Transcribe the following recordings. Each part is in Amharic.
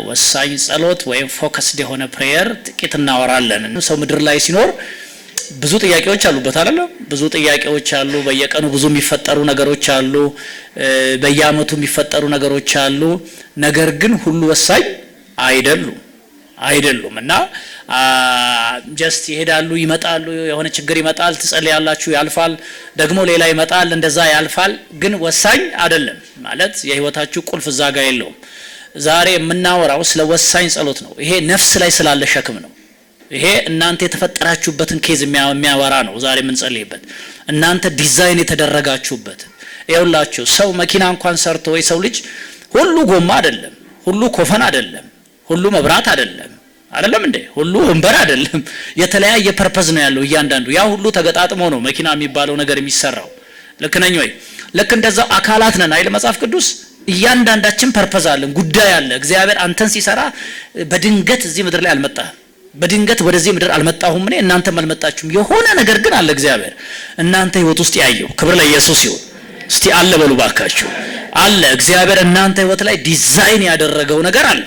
ወሳኝ ጸሎት ወይም ፎከስድ የሆነ ፕሬየር ጥቂት እናወራለን። ሰው ምድር ላይ ሲኖር ብዙ ጥያቄዎች አሉበት አይደል? ብዙ ጥያቄዎች አሉ። በየቀኑ ብዙ የሚፈጠሩ ነገሮች አሉ። በየአመቱ የሚፈጠሩ ነገሮች አሉ። ነገር ግን ሁሉ ወሳኝ አይደሉም እና ጀስት ይሄዳሉ ይመጣሉ። የሆነ ችግር ይመጣል፣ ትጸልያላችሁ፣ ያልፋል። ደግሞ ሌላ ይመጣል፣ እንደዛ ያልፋል። ግን ወሳኝ አይደለም ማለት የህይወታችሁ ቁልፍ እዛ ጋር የለውም። ዛሬ የምናወራው ስለ ወሳኝ ጸሎት ነው። ይሄ ነፍስ ላይ ስላለ ሸክም ነው። ይሄ እናንተ የተፈጠራችሁበትን ኬዝ የሚያወራ ነው። ዛሬ የምንጸልይበት እናንተ ዲዛይን የተደረጋችሁበት። ይኸውላችሁ ሰው መኪና እንኳን ሰርቶ ወይ ሰው ልጅ ሁሉ ጎማ አይደለም፣ ሁሉ ኮፈን አይደለም፣ ሁሉ መብራት አይደለም እንዴ? ሁሉ ወንበር አይደለም። የተለያየ ፐርፐዝ ነው ያለው እያንዳንዱ። ያ ሁሉ ተገጣጥሞ ነው መኪና የሚባለው ነገር የሚሰራው። ልክ ነኝ ወይ? ልክ እንደዛው አካላት ነን አይደል? መጽሐፍ ቅዱስ እያንዳንዳችን ፐርፐዝ አለን፣ ጉዳይ አለ። እግዚአብሔር አንተን ሲሰራ በድንገት እዚህ ምድር ላይ አልመጣህም። በድንገት ወደዚህ ምድር አልመጣሁም እኔ፣ እናንተም አልመጣችሁም። የሆነ ነገር ግን አለ እግዚአብሔር እናንተ ህይወት ውስጥ ያየው። ክብር ለኢየሱስ ይሁን። እስቲ አለ በሉ ባካችሁ። አለ እግዚአብሔር እናንተ ህይወት ላይ ዲዛይን ያደረገው ነገር አለ።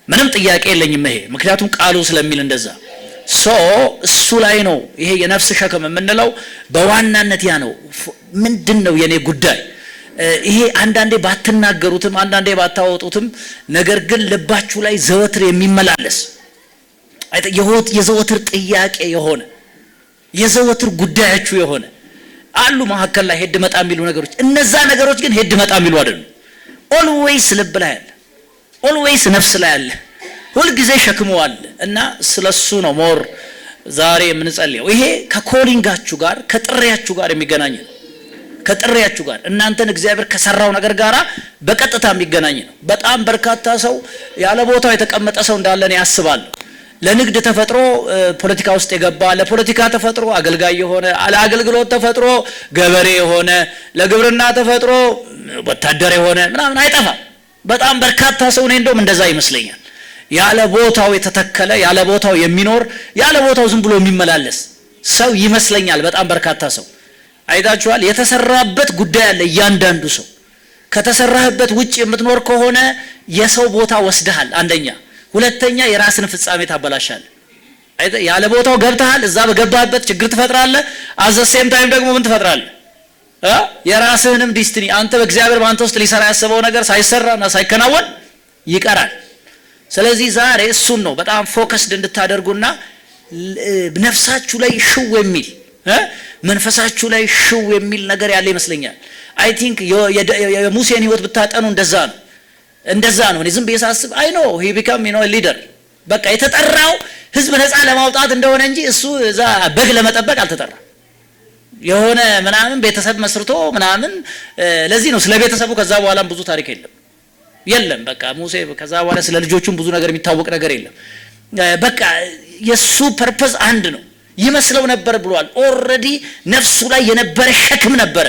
ምንም ጥያቄ የለኝም ይሄ፣ ምክንያቱም ቃሉ ስለሚል እንደዛ። እሱ ላይ ነው ይሄ የነፍስ ሸክም የምንለው በዋናነት ያ ነው። ምንድነው የኔ ጉዳይ? ይሄ አንዳንዴ ባትናገሩትም አንዳንዴ ባታወጡትም ነገር ግን ልባችሁ ላይ ዘወትር የሚመላለስ የዘወትር ጥያቄ የሆነ የዘወትር ጉዳያችሁ የሆነ አሉ መሀከል ላይ ሄድ መጣ የሚሉ ነገሮች። እነዛ ነገሮች ግን ሄድ መጣ የሚሉ አይደሉም። ኦልዌይስ ልብ ላይ አለ፣ ኦልዌይስ ነፍስ ላይ አለ፣ ሁልጊዜ ሸክሙ አለ። እና ስለሱ ነው ሞር ዛሬ የምንጸልየው። ይሄ ከኮሊንጋችሁ ጋር ከጥሪያችሁ ጋር የሚገናኝ ነው። ከጥሪያችሁ ጋር እናንተን እግዚአብሔር ከሰራው ነገር ጋራ በቀጥታ የሚገናኝ ነው። በጣም በርካታ ሰው ያለ ቦታው የተቀመጠ ሰው እንዳለን ያስባል። ለንግድ ተፈጥሮ ፖለቲካ ውስጥ የገባ፣ ለፖለቲካ ተፈጥሮ አገልጋይ የሆነ፣ ለአገልግሎት ተፈጥሮ ገበሬ የሆነ፣ ለግብርና ተፈጥሮ ወታደር የሆነ ምናምን አይጠፋም። በጣም በርካታ ሰው ነው እንደውም እንደዛ ይመስለኛል። ያለ ቦታው የተተከለ፣ ያለ ቦታው የሚኖር፣ ያለ ቦታው ዝም ብሎ የሚመላለስ ሰው ይመስለኛል። በጣም በርካታ ሰው አይታችኋል። የተሰራበት ጉዳይ አለ እያንዳንዱ ሰው። ከተሰራህበት ውጭ የምትኖር ከሆነ የሰው ቦታ ወስደሃል አንደኛ። ሁለተኛ የራስን ፍጻሜ ታበላሻለህ። ያለ ቦታው ገብተሃል፣ እዛ በገባህበት ችግር ትፈጥራለህ። አዘሴም ታይም ደግሞ ምን ትፈጥራለህ? የራስህንም ዲስቲኒ አንተ በእግዚአብሔር ባንተ ውስጥ ሊሰራ ያሰበው ነገር ሳይሰራና ሳይከናወን ይቀራል። ስለዚህ ዛሬ እሱን ነው በጣም ፎከስድ እንድታደርጉና ነፍሳችሁ ላይ ሽው የሚል መንፈሳችሁ ላይ ሽው የሚል ነገር ያለ ይመስለኛል። አይ ቲንክ የሙሴን ህይወት ብታጠኑ እንደዛ ነው። እኔ ዝም ብዬ ሳስብ አይ ኖ ሂ ቢካም ሊደር። በቃ የተጠራው ህዝብ ነፃ ለማውጣት እንደሆነ እንጂ እሱ እዛ በግ ለመጠበቅ አልተጠራም። የሆነ ምናምን ቤተሰብ መስርቶ ምናምን። ለዚህ ነው ስለ ቤተሰቡ ከዛ በኋላም ብዙ ታሪክ የለም። በቃ ሙሴ ከዛ በኋላ ስለ ልጆቹም ብዙ ነገር የሚታወቅ ነገር የለም። በቃ የሱ ፐርፐዝ አንድ ነው ይመስለው ነበር ብሏል። ኦልሬዲ ነፍሱ ላይ የነበረ ሸክም ነበረ፣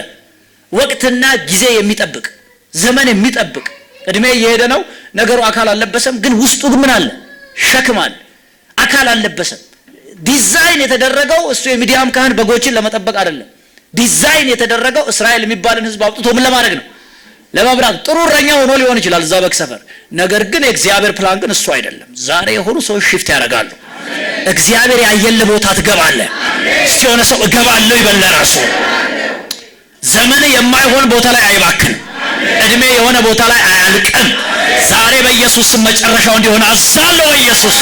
ወቅትና ጊዜ የሚጠብቅ ዘመን የሚጠብቅ። እድሜ እየሄደ ነው ነገሩ፣ አካል አልለበሰም። ግን ውስጡ ግን ምን አለ? ሸክም አለ። አካል አልለበሰም። ዲዛይን የተደረገው እሱ የሚዲያም ካህን በጎችን ለመጠበቅ አይደለም። ዲዛይን የተደረገው እስራኤል የሚባልን ህዝብ አውጥቶ ምን ለማድረግ ነው? ለመብራት። ጥሩ እረኛ ሆኖ ሊሆን ይችላል እዛ በግ ሰፈር። ነገር ግን የእግዚአብሔር ፕላን ግን እሱ አይደለም። ዛሬ የሆኑ ሰዎች ሽፍት ያደርጋሉ። እግዚአብሔር ያየለ ቦታ ትገባለህ። እስቲ የሆነ ሰው እገባለሁ ይበል ለራሱ። ዘመን የማይሆን ቦታ ላይ አይባክን። እድሜ የሆነ ቦታ ላይ አያልቅም። ዛሬ በኢየሱስ ስም መጨረሻው እንዲሆን አዛለሁ በኢየሱስ።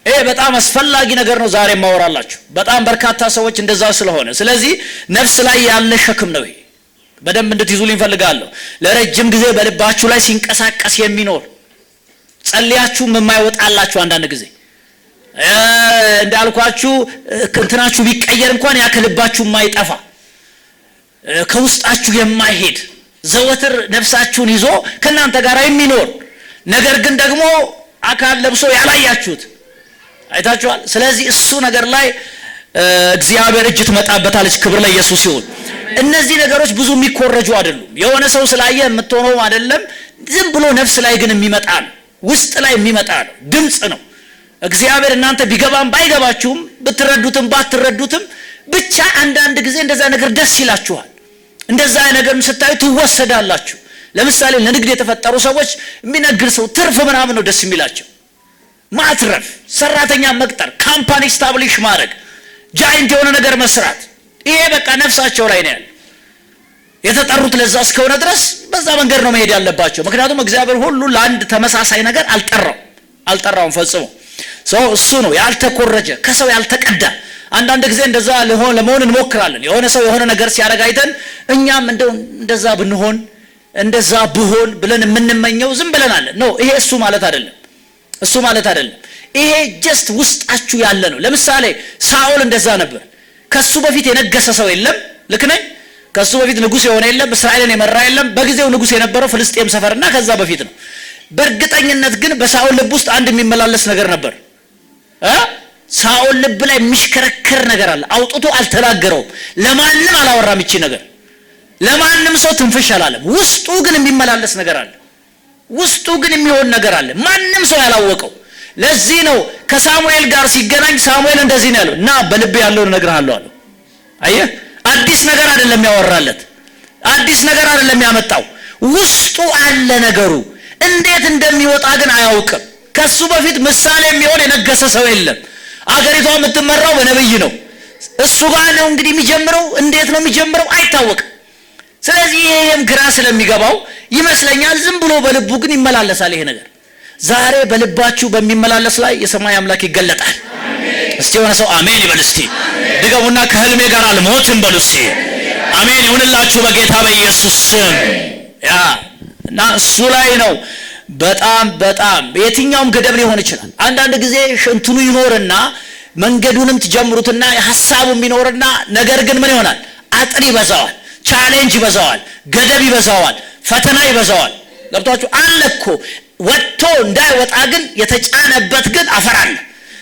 ይሄ በጣም አስፈላጊ ነገር ነው ዛሬ ማወራላችሁ። በጣም በርካታ ሰዎች እንደዛ ስለሆነ፣ ስለዚህ ነፍስ ላይ ያለ ሸክም ነው። ይሄ በደንብ እንድትይዙልኝ ፈልጋለሁ። ለረጅም ጊዜ በልባችሁ ላይ ሲንቀሳቀስ የሚኖር ጸልያችሁም የማይወጣላችሁ አንዳንድ ጊዜ እንዳልኳችሁ እንትናችሁ ቢቀየር እንኳን ያ ከልባችሁ የማይጠፋ ከውስጣችሁ የማይሄድ ዘወትር ነፍሳችሁን ይዞ ከናንተ ጋር የሚኖር ነገር ግን ደግሞ አካል ለብሶ ያላያችሁት አይታችኋል። ስለዚህ እሱ ነገር ላይ እግዚአብሔር እጅ ትመጣበታለች። ክብር ለኢየሱስ ይሁን። እነዚህ ነገሮች ብዙ የሚኮረጁ አይደሉም። የሆነ ሰው ስላየ የምትሆነው አይደለም። ዝም ብሎ ነፍስ ላይ ግን የሚመጣ ነው፣ ውስጥ ላይ የሚመጣ ነው፣ ድምጽ ነው። እግዚአብሔር እናንተ ቢገባም ባይገባችሁም ብትረዱትም ባትረዱትም ብቻ አንዳንድ ጊዜ እንደዛ ነገር ደስ ይላችኋል። እንደዛ ነገርም ስታዩ ትወሰዳላችሁ። ለምሳሌ ለንግድ የተፈጠሩ ሰዎች የሚነግድ ሰው ትርፍ ምናምን ነው ደስ የሚላቸው። ማትረፍ፣ ሰራተኛ መቅጠር፣ ካምፓኒ ስታብሊሽ ማድረግ፣ ጃይንት የሆነ ነገር መስራት፣ ይሄ በቃ ነፍሳቸው ላይ ነው ያለው። የተጠሩት ለዛ እስከሆነ ድረስ በዛ መንገድ ነው መሄድ ያለባቸው። ምክንያቱም እግዚአብሔር ሁሉ ለአንድ ተመሳሳይ ነገር አልጠራውም ፈጽሞ። እሱ ነው ያልተኮረጀ ከሰው ያልተቀዳ። አንዳንድ ጊዜ እንደዛ ለመሆን እንሞክራለን። የሆነ ሰው የሆነ ነገር ሲያደርግ አይተን እኛም እንደዛ ብንሆን እንደዛ ብሆን ብለን የምንመኘው ዝም ብለናል። ነው ይሄ እሱ ማለት አይደለም። ይሄ ጀስት ውስጣችሁ ያለ ነው። ለምሳሌ ሳኦል እንደዛ ነበር። ከሱ በፊት የነገሰ ሰው የለም። ልክ ነኝ? ከሱ በፊት ንጉስ የሆነ የለም። እስራኤልን የመራ የለም። በጊዜው ንጉስ የነበረው ፍልስጤም ሰፈርና ከዛ በፊት ነው። በእርግጠኝነት ግን በሳኦል ልብ ውስጥ አንድ የሚመላለስ ነገር ነበር። ሳኦል ልብ ላይ የሚሽከረከር ነገር አለ። አውጥቶ አልተናገረውም። ለማንም አላወራም። ይቺ ነገር ለማንም ሰው ትንፍሽ አላለም። ውስጡ ግን የሚመላለስ ነገር አለ። ውስጡ ግን የሚሆን ነገር አለ፣ ማንም ሰው ያላወቀው። ለዚህ ነው ከሳሙኤል ጋር ሲገናኝ ሳሙኤል እንደዚህ ነው ያለው፣ እና በልብ ያለውን እነግርሃለሁ አለው። አየህ፣ አዲስ ነገር አይደለም ያወራለት፣ አዲስ ነገር አይደለም ያመጣው። ውስጡ አለ ነገሩ። እንዴት እንደሚወጣ ግን አያውቅም። ከሱ በፊት ምሳሌ የሚሆን የነገሰ ሰው የለም። አገሪቷ የምትመራው በነብይ ነው። እሱ ጋር ነው እንግዲህ የሚጀምረው። እንዴት ነው የሚጀምረው አይታወቅም። ስለዚህ ይሄም ግራ ስለሚገባው ይመስለኛል ዝም ብሎ በልቡ ግን ይመላለሳል ይሄ ነገር። ዛሬ በልባችሁ በሚመላለስ ላይ የሰማይ አምላክ ይገለጣል። እስቲ የሆነ ሰው አሜን ይበል። እስቲ ድገሙና ከህልሜ ጋር አልሞትም በሉ። እስቲ አሜን ይሁንላችሁ በጌታ በኢየሱስ ስም። እና እሱ ላይ ነው በጣም የትኛውም ገደብ ሊሆን ይችላል። አንዳንድ ጊዜ ሽንቱኑ ይኖርና መንገዱንም ትጀምሩትና ሐሳቡም ይኖርና ነገር ግን ምን ይሆናል? አጥር ይበዛዋል፣ ቻሌንጅ ይበዛዋል፣ ገደብ ይበዛዋል፣ ፈተና ይበዛዋል። ገብቷችሁ አለ እኮ ወጥቶ እንዳይወጣ ግን የተጫነበት ግን አፈር አለ፣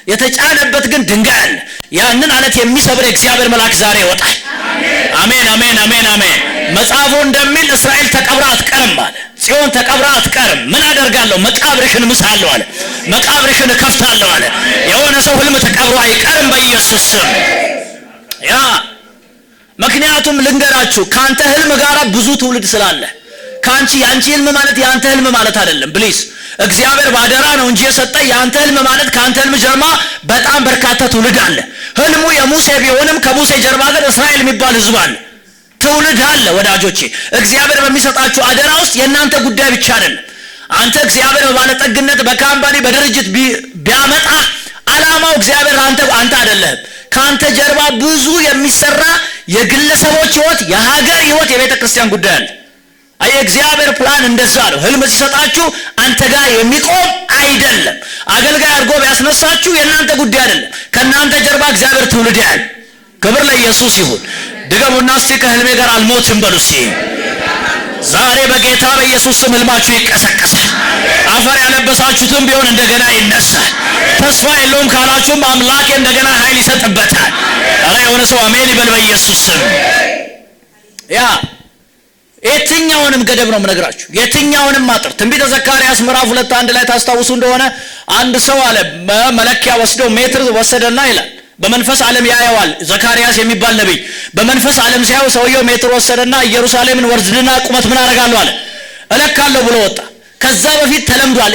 የተጫነበት ግን ድንጋይ አለ። ያንን አለት የሚሰብር የእግዚአብሔር መልአክ ዛሬ ይወጣል። አሜን አሜን አሜን አሜን። መጽሐፉ እንደሚል እስራኤል ተቀብራ አትቀርም አለ። ጽዮን ተቀብራ አትቀርም። ምን አደርጋለሁ? መቃብርሽን ምሳለሁ አለ። መቃብርሽን እከፍታለሁ አለ። የሆነ ሰው ህልም ተቀብሮ አይቀርም በኢየሱስ ስም። ምክንያቱም ልንገራችሁ ካንተ ህልም ጋር ብዙ ትውልድ ስላለ ያንቺ ህልም ማለት ያንተ ህልም ማለት አይደለም። ፕሊዝ እግዚአብሔር ባደራ ነው እንጂ የሰጠ ያንተ ህልም ማለት ካንተ ህልም ጀርባ በጣም በርካታ ትውልድ አለ። ህልሙ የሙሴ ቢሆንም ከሙሴ ጀርባ ግን እስራኤል የሚባል ህዝብ አለ፣ ትውልድ አለ። ወዳጆቼ እግዚአብሔር በሚሰጣችሁ አደራ ውስጥ የእናንተ ጉዳይ ብቻ አይደለም። አንተ እግዚአብሔር በባለጠግነት በካምፓኒ በድርጅት ቢያመጣ አላማው እግዚአብሔር አንተ አይደለህም። ካንተ ጀርባ ብዙ የሚሰራ የግለሰቦች ህይወት፣ የሀገር ህይወት፣ የቤተ ክርስቲያን ጉዳይ አለ። እግዚአብሔር ፕላን እንደዛ ነው። ህልም ሲሰጣችሁ አንተ ጋር የሚቆም አይደለም። አገልጋይ አድርጎ ቢያስነሳችሁ የእናንተ ጉዳይ አይደለም። ከእናንተ ጀርባ እግዚአብሔር ትውልድ ያለ። ክብር ለኢየሱስ ይሁን። ድገሙና እስቲ ከህልሜ ጋር አልሞትም በሉ እስቲ። ዛሬ በጌታ በኢየሱስ ስም ህልማችሁ ይቀሰቀሳል። አፈር ያለበሳችሁትም ቢሆን እንደገና ይነሳል። ተስፋ የለውም ካላችሁም አምላክ እንደገና ኃይል ይሰጥበታል። ኧረ የሆነ ሰው አሜን ይበል በኢየሱስ ስም። የትኛውንም ገደብ ነው የምነግራችሁ፣ የትኛውንም አጥር። ትንቢተ ዘካርያስ ምዕራፍ 2:1 ላይ ታስታውሱ እንደሆነ አንድ ሰው አለ መለኪያ ወስደው ሜትር ወሰደና ይላል በመንፈስ ዓለም ያየዋል። ዘካርያስ የሚባል ነብይ በመንፈስ ዓለም ሲያየው ሰውየው ሜትር ወሰደና ኢየሩሳሌምን ወርድና ቁመት ምን አደርጋለሁ አለ እለካለሁ ብሎ ወጣ። ከዛ በፊት ተለምዷል።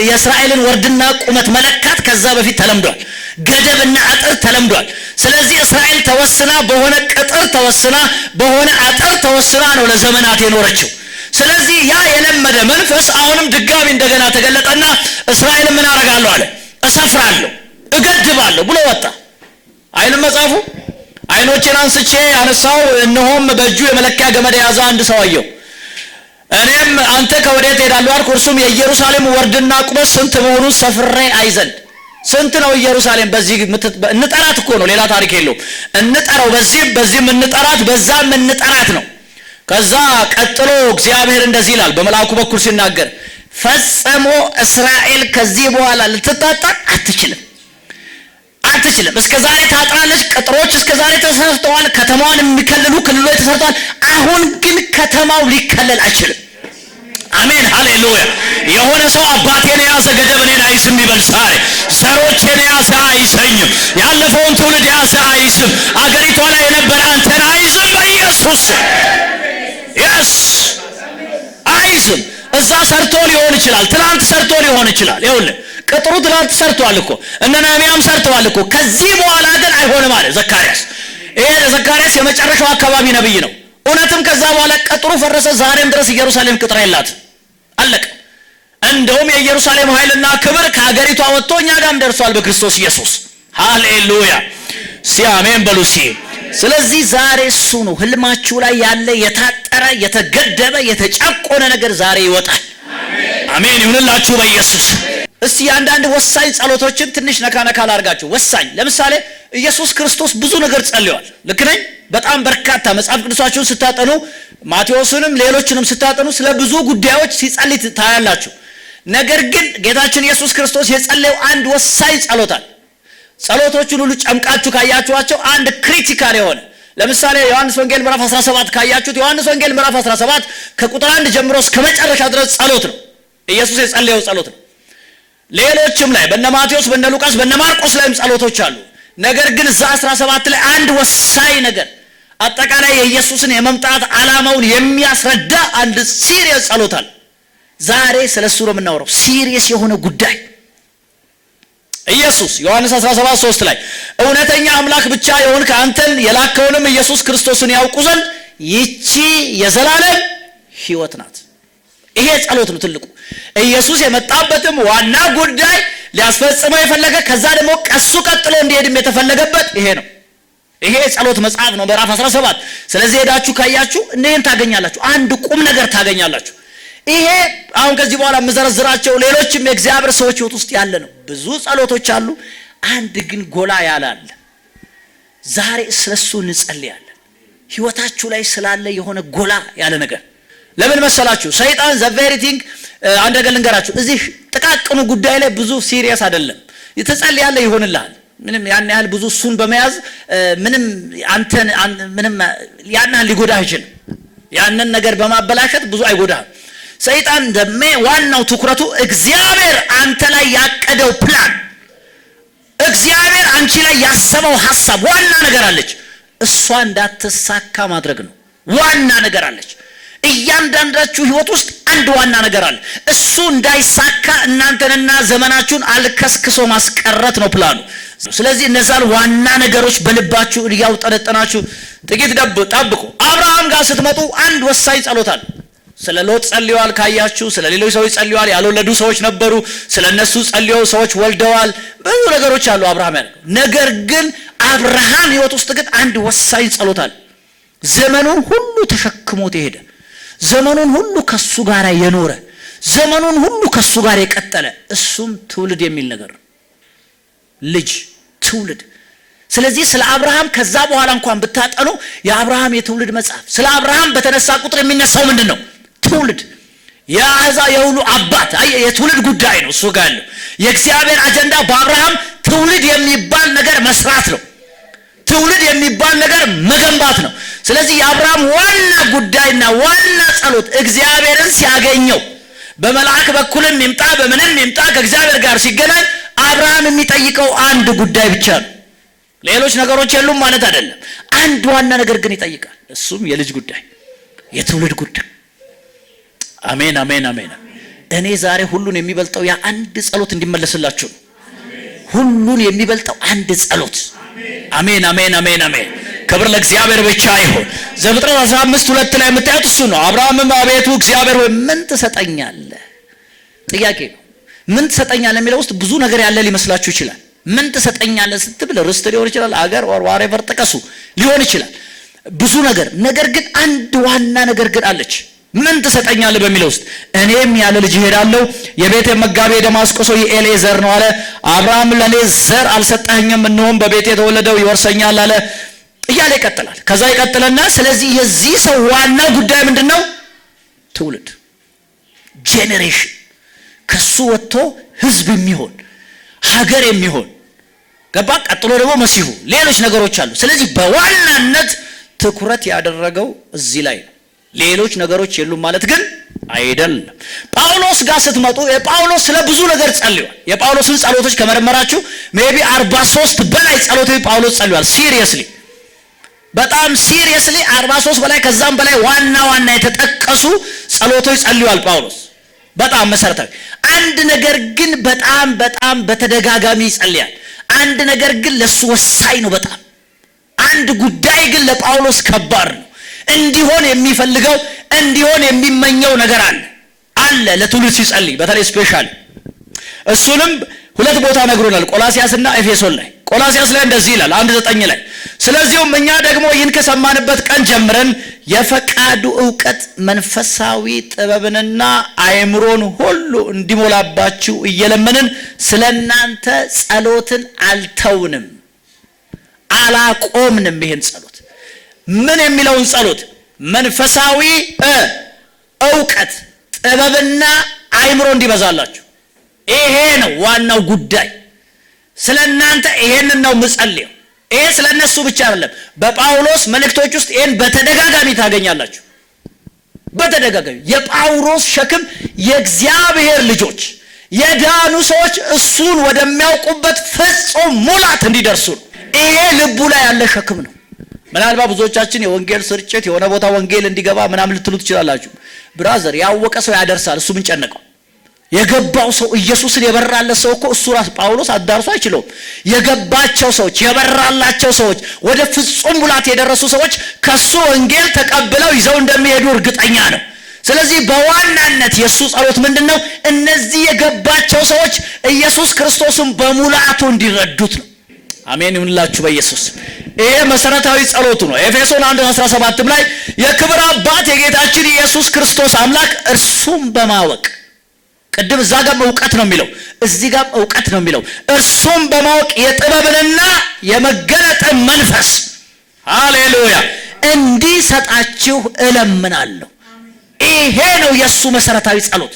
የእስራኤልን ወርድና ቁመት መለካት ከዛ በፊት ተለምዷል። ገደብና አጥር ተለምዷል። ስለዚህ እስራኤል ተወስና በሆነ ቅጥር ተወስና በሆነ አጥር ተወስና ነው ለዘመናት የኖረችው። ስለዚህ ያ የለመደ መንፈስ አሁንም ድጋሚ እንደገና ተገለጠና እስራኤል ምን አደርጋለሁ አለ እሰፍራለሁ፣ እገድባለሁ ብሎ ወጣ። አይንም መጽሐፉ አይኖቼን አንስቼ ያነሳው እነሆም በእጁ የመለኪያ ገመድ የያዘ አንድ ሰው አየሁ። እኔም አንተ ከወዴት ሄዳለሁ አልኩ። እርሱም የኢየሩሳሌም ወርድና ቁመት ስንት መሆኑን ሰፍሬ አይዘንድ። ስንት ነው ኢየሩሳሌም? በዚህ እንጠራት እኮ ነው፣ ሌላ ታሪክ የለውም። እንጠራው፣ በዚህም እንጠራት፣ በዛም እንጠራት ነው። ከዛ ቀጥሎ እግዚአብሔር እንደዚህ ይላል በመልአኩ በኩል ሲናገር፣ ፈጽሞ እስራኤል ከዚህ በኋላ ልትታጠር አትችልም። እስከ ዛሬ ታጥራለች። ቅጥሮች እስከ ዛሬ ተሰርተዋል። ከተማዋን የሚከልሉ ክልሎች ተሰርተዋል። አሁን ግን ከተማው ሊከለል አይችልም። አሜን ሃሌሉያ። የሆነ ሰው አባቴን የያዘ ገደብ እኔን አይዝም ይበል ዛሬ። ዘሮቼን የያዘ አይዘኝም። ያለፈውን ትውልድ የያዘ አይዝም። አገሪቷ ላይ የነበረ አንተን አይዝም በኢየሱስ። የስ አይዝም። እዛ ሰርቶ ሊሆን ይችላል፣ ትናንት ሰርቶ ሊሆን ይችላል። ይኸውልህ ቅጥሩ ትናንት ሰርቷል እኮ እነ ነህምያም ሰርተዋል እኮ። ከዚህ በኋላ ግን አይሆንም አለ ዘካርያስ። ይሄ ዘካርያስ የመጨረሻው አካባቢ ነብይ ነው። እውነትም ከዛ በኋላ ቅጥሩ ፈረሰ። ዛሬም ድረስ ኢየሩሳሌም ቅጥር የላትም፣ አለቀ። እንደውም የኢየሩሳሌም ኃይልና ክብር ከሀገሪቷ ወጥቶ እኛ ጋርም ደርሷል በክርስቶስ ኢየሱስ። ሃሌሉያ ሲ አሜን በሉ ሲ። ስለዚህ ዛሬ እሱ ነው ህልማችሁ ላይ ያለ የታጠረ የተገደበ የተጫቆነ ነገር ዛሬ ይወጣል። አሜን ይሁንላችሁ በኢየሱስ። እስቲ አንዳንድ ወሳኝ ጸሎቶችን ትንሽ ነካ ነካ ላርጋችሁ። ወሳኝ ለምሳሌ ኢየሱስ ክርስቶስ ብዙ ነገር ጸልዮአል። ልክ ነኝ? በጣም በርካታ መጽሐፍ ቅዱሳችሁን ስታጠኑ ማቴዎስንም ሌሎችንም ስታጠኑ ስለ ብዙ ጉዳዮች ሲጸልይ ታያላችሁ። ነገር ግን ጌታችን ኢየሱስ ክርስቶስ የጸለየው አንድ ወሳኝ ጸሎት አለ። ጸሎቶቹን ሁሉ ጨምቃችሁ ካያችኋቸው አንድ ክሪቲካል የሆነ ለምሳሌ ዮሐንስ ወንጌል ምዕራፍ 17 ካያችሁት ዮሐንስ ወንጌል ምዕራፍ 17 ከቁጥር 1 ጀምሮ እስከ መጨረሻ ድረስ ጸሎት ነው። ኢየሱስ የጸለየው ጸሎት ነው። ሌሎችም ላይ በነ ማቴዎስ በነ ሉቃስ በነ ማርቆስ ላይም ጸሎቶች አሉ። ነገር ግን እዛ 17 ላይ አንድ ወሳኝ ነገር አጠቃላይ የኢየሱስን የመምጣት ዓላማውን የሚያስረዳ አንድ ሲሪየስ ጸሎት አለ። ዛሬ ስለሱ ነው የምናወራው። ሲሪየስ የሆነ ጉዳይ ኢየሱስ ዮሐንስ 17:3 ላይ እውነተኛ አምላክ ብቻ የሆንክ አንተን የላከውንም ኢየሱስ ክርስቶስን ያውቁ ዘንድ ይቺ የዘላለም ሕይወት ናት። ይሄ ጸሎት ነው ትልቁ። ኢየሱስ የመጣበትም ዋና ጉዳይ ሊያስፈጽመው የፈለገ ከዛ ደግሞ ቀሱ ቀጥሎ እንዲሄድም የተፈለገበት ይሄ ነው። ይሄ ጸሎት መጽሐፍ ነው ምዕራፍ 17። ስለዚህ ሄዳችሁ ካያችሁ እነዚህን ታገኛላችሁ። አንድ ቁም ነገር ታገኛላችሁ። ይሄ አሁን ከዚህ በኋላ የምዘረዝራቸው ሌሎችም የእግዚአብሔር ሰዎች ሕይወት ውስጥ ያለ ነው። ብዙ ጸሎቶች አሉ። አንድ ግን ጎላ ያለ አለ። ዛሬ ስለሱ እንጸልያለን። ሕይወታችሁ ላይ ስላለ የሆነ ጎላ ያለ ነገር ለምን መሰላችሁ? ሰይጣን ዘ ቬሪ ቲንግ አንድ ነገር ልንገራችሁ። እዚህ ጥቃቅኑ ጉዳይ ላይ ብዙ ሲሪየስ አይደለም። የተጸልያለ ይሆንልሃል። ምንም ያን ያህል ብዙ እሱን በመያዝ ምንም አንተን ምንም ያን ያህል ሊጎዳህ አይችልም። ያንን ነገር በማበላሸት ብዙ አይጎዳህም። ሰይጣን ደሜ ዋናው ትኩረቱ እግዚአብሔር አንተ ላይ ያቀደው ፕላን፣ እግዚአብሔር አንቺ ላይ ያሰበው ሐሳብ ዋና ነገር አለች። እሷ እንዳትሳካ ማድረግ ነው። ዋና ነገር አለች። እያንዳንዳችሁ ህይወት ውስጥ አንድ ዋና ነገር አለ። እሱ እንዳይሳካ እናንተንና ዘመናችሁን አልከስክሶ ማስቀረት ነው ፕላኑ። ስለዚህ እነዛን ዋና ነገሮች በልባችሁ እያውጠነጠናችሁ ጥቂት ጠብቁ። አብርሃም ጋር ስትመጡ አንድ ወሳኝ ጸሎት አለ። ስለ ሎጥ ጸልየዋል ካያችሁ፣ ስለ ሌሎች ሰዎች ጸልየዋል። ያልወለዱ ሰዎች ነበሩ፣ ስለ እነሱ ጸልየው ሰዎች ወልደዋል። ብዙ ነገሮች አሉ አብርሃም ያደረገው። ነገር ግን አብርሃም ህይወት ውስጥ ግን አንድ ወሳኝ ጸሎት አለ። ዘመኑን ሁሉ ተሸክሞት የሄደ፣ ዘመኑን ሁሉ ከሱ ጋር የኖረ፣ ዘመኑን ሁሉ ከሱ ጋር የቀጠለ፣ እሱም ትውልድ የሚል ነገር ነው። ልጅ፣ ትውልድ። ስለዚህ ስለ አብርሃም ከዛ በኋላ እንኳን ብታጠኑ የአብርሃም የትውልድ መጽሐፍ ስለ አብርሃም በተነሳ ቁጥር የሚነሳው ምንድን ነው? ትውልድ። የአሕዛብ የሁሉ አባት የትውልድ ጉዳይ ነው እሱ ጋር ያለው። የእግዚአብሔር አጀንዳ በአብርሃም ትውልድ የሚባል ነገር መስራት ነው። ትውልድ የሚባል ነገር መገንባት ነው። ስለዚህ የአብርሃም ዋና ጉዳይና ዋና ጸሎት እግዚአብሔርን ሲያገኘው በመልአክ በኩልም ይምጣ በምንም ይምጣ ከእግዚአብሔር ጋር ሲገናኝ አብርሃም የሚጠይቀው አንድ ጉዳይ ብቻ ነው። ሌሎች ነገሮች የሉም ማለት አይደለም። አንድ ዋና ነገር ግን ይጠይቃል። እሱም የልጅ ጉዳይ፣ የትውልድ ጉዳይ። አሜን አሜን አሜን። እኔ ዛሬ ሁሉን የሚበልጠው ያ አንድ ጸሎት እንዲመለስላችሁ ነው። ሁሉን የሚበልጠው አንድ ጸሎት። አሜን አሜን አሜን አሜን። ክብር ለእግዚአብሔር ብቻ ይሁን። ዘፍጥረት 15:2 ላይ የምታዩት እሱ ነው። አብርሃምም አቤቱ እግዚአብሔር ሆይ ምን ትሰጠኛለህ? ጥያቄ ነው። ምን ትሰጠኛለህ የሚለው ውስጥ ብዙ ነገር ያለ ሊመስላችሁ ይችላል። ምን ትሰጠኛለህ ስትብል ርስት ሊሆን ይችላል፣ አገር ዋሬቨር ጥቀሱ ሊሆን ይችላል፣ ብዙ ነገር። ነገር ግን አንድ ዋና ነገር ግን አለች። ምን ትሰጠኛለህ በሚለው ውስጥ እኔም ያለ ልጅ እሄዳለሁ፣ የቤቴ መጋቢ ደማስቆ ሰው ኤሌዘር ነው አለ። አብርሃም ለኔ ዘር አልሰጠኸኝም፣ እነሆም በቤቴ የተወለደው ይወርሰኛል አለ እያለ ይቀጥላል። ከዛ ይቀጥልና ስለዚህ የዚህ ሰው ዋና ጉዳይ ምንድነው? ትውልድ፣ ጄኔሬሽን። ከሱ ወጥቶ ህዝብ የሚሆን ሀገር የሚሆን ገባ። ቀጥሎ ደግሞ መሲሁ፣ ሌሎች ነገሮች አሉ። ስለዚህ በዋናነት ትኩረት ያደረገው እዚህ ላይ ነው። ሌሎች ነገሮች የሉም ማለት ግን አይደለም። ጳውሎስ ጋር ስትመጡ የጳውሎስ ስለ ብዙ ነገር ጸልዮአል። የጳውሎስን ጸሎቶች ከመረመራችሁ ሜቢ 43 በላይ ጸሎቶች ጳውሎስ ጸልዮአል። ሲሪየስሊ፣ በጣም ሲሪየስሊ 43 በላይ ከዛም በላይ ዋና ዋና የተጠቀሱ ጸሎቶች ጸልዩዋል ጳውሎስ በጣም መሰረታዊ። አንድ ነገር ግን በጣም በተደጋጋሚ ይጸልያል። አንድ ነገር ግን ለሱ ወሳኝ ነው በጣም። አንድ ጉዳይ ግን ለጳውሎስ ከባድ ነው። እንዲሆን የሚፈልገው እንዲሆን የሚመኘው ነገር አለ ለትውልድ ሲጸልይ በተለይ ስፔሻሊ። እሱንም ሁለት ቦታ ነግሮናል፣ ቆላስያስና ኤፌሶን ላይ። ቆላስያስ ላይ እንደዚህ ይላል 1:9 ላይ ስለዚህም እኛ ደግሞ ይህን ከሰማንበት ቀን ጀምረን የፈቃዱ ዕውቀት መንፈሳዊ ጥበብንና አእምሮን ሁሉ እንዲሞላባችሁ እየለመንን ስለናንተ ጸሎትን አልተውንም አላቆምንም። ይሄን ጸሎት ምን የሚለውን ጸሎት መንፈሳዊ ዕውቀት ጥበብና አእምሮ እንዲበዛላችሁ፣ ይሄ ነው ዋናው ጉዳይ። ስለናንተ ይሄንን ነው የምጸልየው። ይሄ ስለነሱ ብቻ አይደለም። በጳውሎስ መልእክቶች ውስጥ ይሄን በተደጋጋሚ ታገኛላችሁ። በተደጋጋሚ የጳውሎስ ሸክም የእግዚአብሔር ልጆች የዳኑ ሰዎች እሱን ወደሚያውቁበት ፍጹም ሙላት እንዲደርሱ ነው። ይሄ ልቡ ላይ ያለ ሸክም ነው። ምናልባት ብዙዎቻችን የወንጌል ስርጭት የሆነ ቦታ ወንጌል እንዲገባ ምናምን ልትሉ ትችላላችሁ። ብራዘር ያወቀ ሰው ያደርሳል። እሱ ምን ጨነቀው? የገባው ሰው ኢየሱስን የበራለት ሰው እኮ እሱ ራስ ጳውሎስ አዳርሶ አይችለውም። የገባቸው ሰዎች የበራላቸው ሰዎች ወደ ፍጹም ሙላት የደረሱ ሰዎች ከሱ ወንጌል ተቀብለው ይዘው እንደሚሄዱ እርግጠኛ ነው። ስለዚህ በዋናነት የሱ ጸሎት ምንድነው? እነዚህ የገባቸው ሰዎች ኢየሱስ ክርስቶስን በሙላቱ እንዲረዱት ነው። አሜን ይሁንላችሁ በኢየሱስ። ይሄ መሰረታዊ ጸሎቱ ነው። ኤፌሶን 1:17 ላይ የክብር አባት የጌታችን ኢየሱስ ክርስቶስ አምላክ እርሱም በማወቅ ቅድም እዛ ጋር ዕውቀት ነው የሚለው፣ እዚህ ጋር ዕውቀት ነው የሚለው። እርሱም በማወቅ የጥበብንና የመገለጥን መንፈስ ሃሌሉያ እንዲሰጣችሁ እለምናለሁ። ይሄ ነው የሱ መሰረታዊ ጸሎት።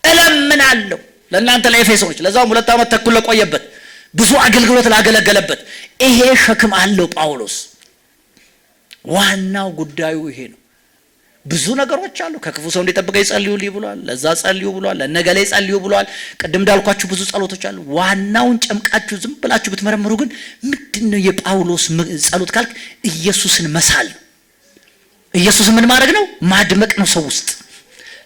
እለምናለሁ ለእናንተ ለኤፌሶኖች፣ ለዛውም 2 ዓመት ተኩል ለቆየበት ብዙ አገልግሎት ላገለገለበት ይሄ ሸክም አለው ጳውሎስ። ዋናው ጉዳዩ ይሄ ነው። ብዙ ነገሮች አሉ። ከክፉ ሰው እንዲጠብቀኝ ጸልዩልኝ ብሏል። ለዛ ጸልዩ ብሏል። ለነገሌ ጸልዩ ብሏል። ቅድም እንዳልኳችሁ ብዙ ጸሎቶች አሉ። ዋናውን ጨምቃችሁ ዝም ብላችሁ ብትመረምሩ ግን ምንድነው የጳውሎስ ጸሎት ካልክ ኢየሱስን መሳል ነው። ኢየሱስን ምን ማድረግ ነው? ማድመቅ ነው ሰው ውስጥ።